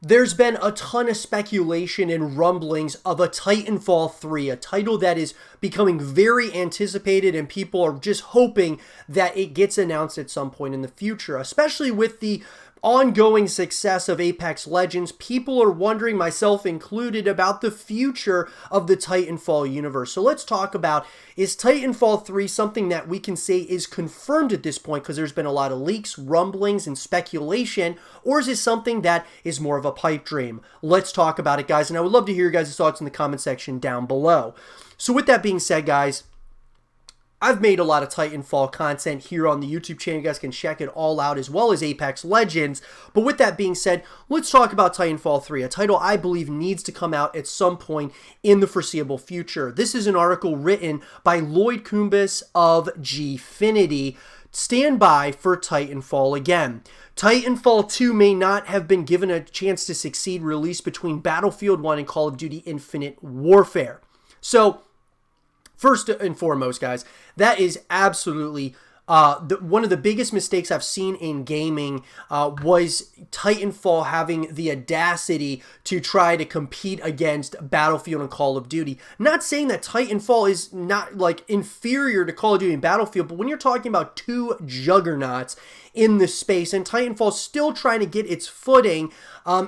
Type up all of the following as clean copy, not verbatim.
There's been a ton of speculation and rumblings of a Titanfall 3, a title that is becoming very anticipated, and people are just hoping that it gets announced at some point in the future, especially with the ongoing success of Apex Legends. People are wondering, myself included, about the future of the Titanfall universe. So let's talk about, is Titanfall 3 something that we can say is confirmed at this point because there's been a lot of leaks, rumblings, and speculation, or is it something that is more of a pipe dream? Let's talk about it, guys, and I would love to hear your guys' thoughts in the comment section down below. So with that being said, guys, I've made a lot of Titanfall content here on the YouTube channel. You guys can check it all out, as well as Apex Legends. But with that being said, let's talk about Titanfall 3, a title I believe needs to come out at some point in the foreseeable future. This is an article written by Lloyd Kumbis of Gfinity. Stand by for Titanfall again. Titanfall 2 may not have been given a chance to succeed, released between Battlefield 1 and Call of Duty Infinite Warfare. So, first and foremost, guys, that is absolutely one of the biggest mistakes I've seen in gaming was Titanfall having the audacity to try to compete against Battlefield and Call of Duty. Not saying that Titanfall is not like inferior to Call of Duty and Battlefield, but when you're talking about two juggernauts in this space, and Titanfall still trying to get its footing,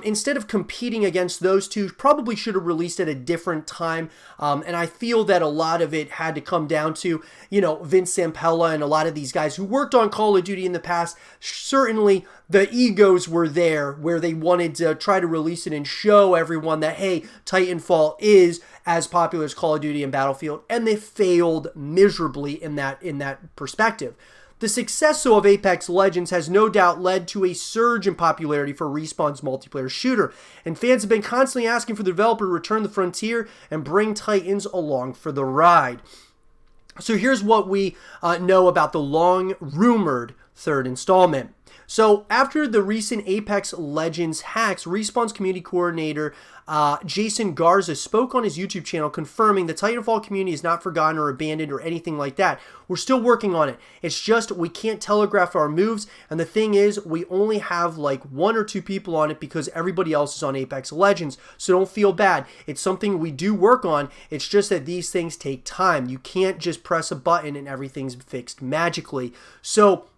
instead of competing against those two, probably should have released at a different time. And I feel that a lot of it had to come down to, you know, Vince Zampella and a lot of these guys who worked on Call of Duty in the past. Certainly the egos were there where they wanted to try to release it and show everyone that, hey, Titanfall is as popular as Call of Duty and Battlefield, and they failed miserably in that perspective. The success of Apex Legends has no doubt led to a surge in popularity for Respawn's multiplayer shooter, and fans have been constantly asking for the developer to return the frontier and bring Titans along for the ride. So here's what we know about the long-rumored third installment. So after the recent Apex Legends hacks, Respawn's community coordinator Jason Garza spoke on his YouTube channel confirming the Titanfall community is not forgotten or abandoned or anything like that. We're still working on it. It's just we can't telegraph our moves, and the thing is we only have like 1 or 2 people on it because everybody else is on Apex Legends, so don't feel bad. It's something we do work on. It's just that these things take time. You can't just press a button and everything's fixed magically. So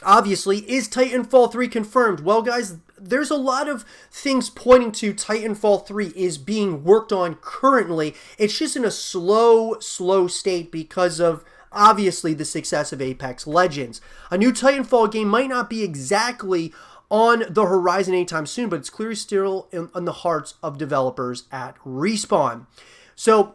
obviously, is Titanfall 3 confirmed? Well, guys, there's a lot of things pointing to Titanfall 3 is being worked on currently. It's just in a slow state because of, obviously, the success of Apex Legends. A new Titanfall game might not be exactly on the horizon anytime soon, but it's clearly still in the hearts of developers at Respawn. So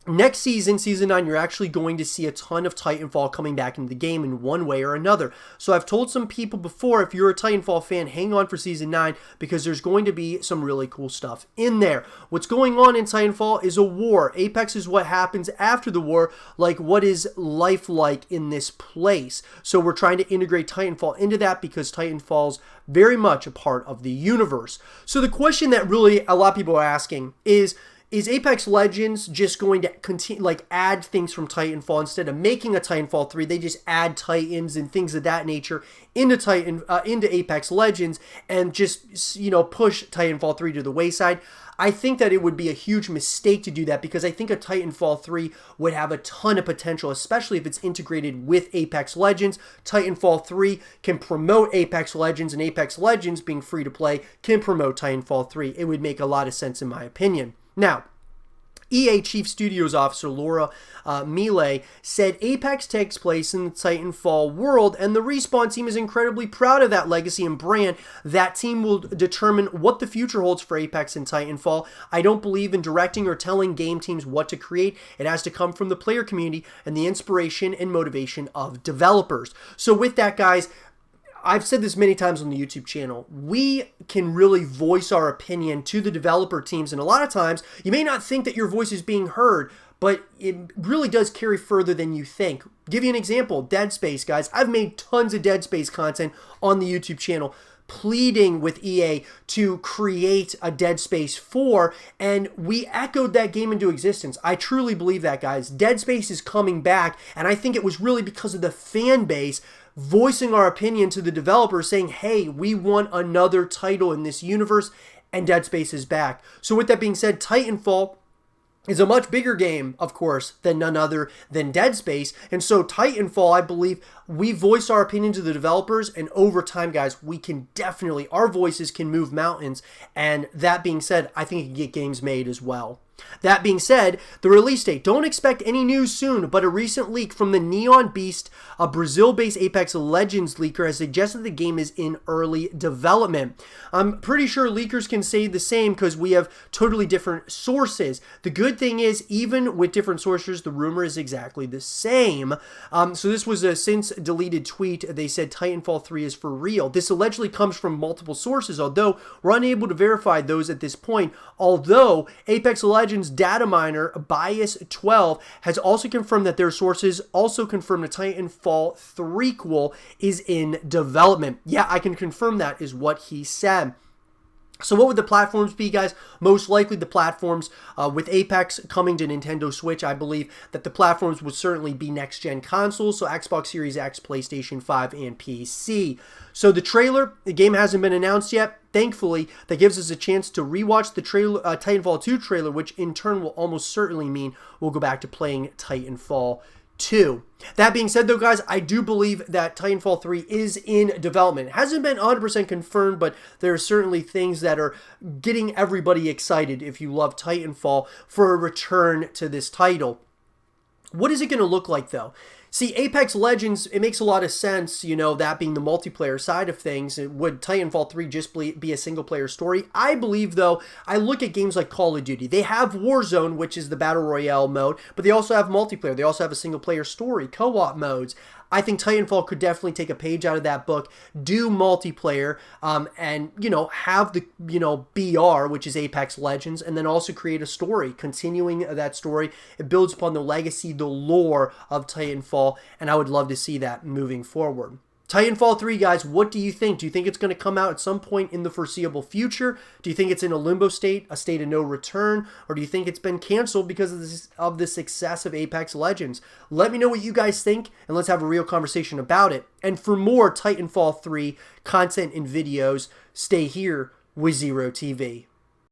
next season, Season 9, you're actually going to see a ton of Titanfall coming back into the game in one way or another. So I've told some people before, if you're a Titanfall fan, hang on for Season 9 because there's going to be some really cool stuff in there. What's going on in Titanfall is a war. Apex is what happens after the war, like what is life like in this place. So we're trying to integrate Titanfall into that because Titanfall's very much a part of the universe. So the question that really a lot of people are asking is Apex Legends just going to continue, like, add things from Titanfall instead of making a Titanfall 3? They just add Titans and things of that nature into Apex Legends and just, you know, push Titanfall 3 to the wayside. I think that it would be a huge mistake to do that because I think a Titanfall 3 would have a ton of potential, especially if it's integrated with Apex Legends. Titanfall 3 can promote Apex Legends, and Apex Legends, being free to play, can promote Titanfall 3. It would make a lot of sense in my opinion. Now, EA Chief Studios Officer Laura Miele said Apex takes place in the Titanfall world, and the Respawn team is incredibly proud of that legacy and brand. That team will determine what the future holds for Apex and Titanfall. I don't believe in directing or telling game teams what to create. It has to come from the player community and the inspiration and motivation of developers. So with that, guys, I've said this many times on the YouTube channel, we can really voice our opinion to the developer teams, and a lot of times you may not think that your voice is being heard, but it really does carry further than you think. Give you an example, Dead Space, guys. I've made tons of Dead Space content on the YouTube channel pleading with EA to create a Dead Space 4, and we echoed that game into existence. I truly believe that, guys. Dead Space is coming back, and I think it was really because of the fan base voicing our opinion to the developers saying, hey, we want another title in this universe, and Dead Space is back. So with that being said, Titanfall is a much bigger game, of course, than none other than Dead Space. And so Titanfall, I believe, we voiced our opinion to the developers, and over time, guys, we can definitely, our voices can move mountains. And that being said, I think it can get games made as well. That being said, the release date. Don't expect any news soon, but a recent leak from the Neon Beast, a Brazil-based Apex Legends leaker, has suggested the game is in early development. I'm pretty sure leakers can say the same because we have totally different sources. The good thing is, even with different sources, the rumor is exactly the same. So this was a since deleted tweet. They said Titanfall 3 is for real. This allegedly comes from multiple sources, although we're unable to verify those at this point. Although Apex Legends data miner Bias12 has also confirmed that their sources also confirmed the Titanfall 3quel is in development. Yeah, I can confirm that is what he said. So what would the platforms be, guys? Most likely the platforms with Apex coming to Nintendo Switch, I believe that the platforms would certainly be next-gen consoles, so Xbox Series X, PlayStation 5, and PC. So the trailer, the game hasn't been announced yet. Thankfully, that gives us a chance to rewatch the trailer, Titanfall 2 trailer, which in turn will almost certainly mean we'll go back to playing Titanfall 2. That being said, though, guys, I do believe that Titanfall 3 is in development. It hasn't been 100% confirmed, but there are certainly things that are getting everybody excited, if you love Titanfall, for a return to this title. What is it going to look like, though? See, Apex Legends, it makes a lot of sense, you know, that being the multiplayer side of things. Would Titanfall 3 just be a single-player story? I believe, though, I look at games like Call of Duty. They have Warzone, which is the Battle Royale mode, but they also have multiplayer. They also have a single-player story, co-op modes. I think Titanfall could definitely take a page out of that book, do multiplayer, and, you know, have the, you know, BR, which is Apex Legends, and then also create a story, continuing that story. It builds upon the legacy, the lore of Titanfall, and I would love to see that moving forward. Titanfall 3, guys, what do you think? Do you think it's going to come out at some point in the foreseeable future? Do you think it's in a limbo state, a state of no return? Or do you think it's been canceled because of the success of Apex Legends? Let me know what you guys think, and let's have a real conversation about it. And for more Titanfall 3 content and videos, stay here with Zero TV.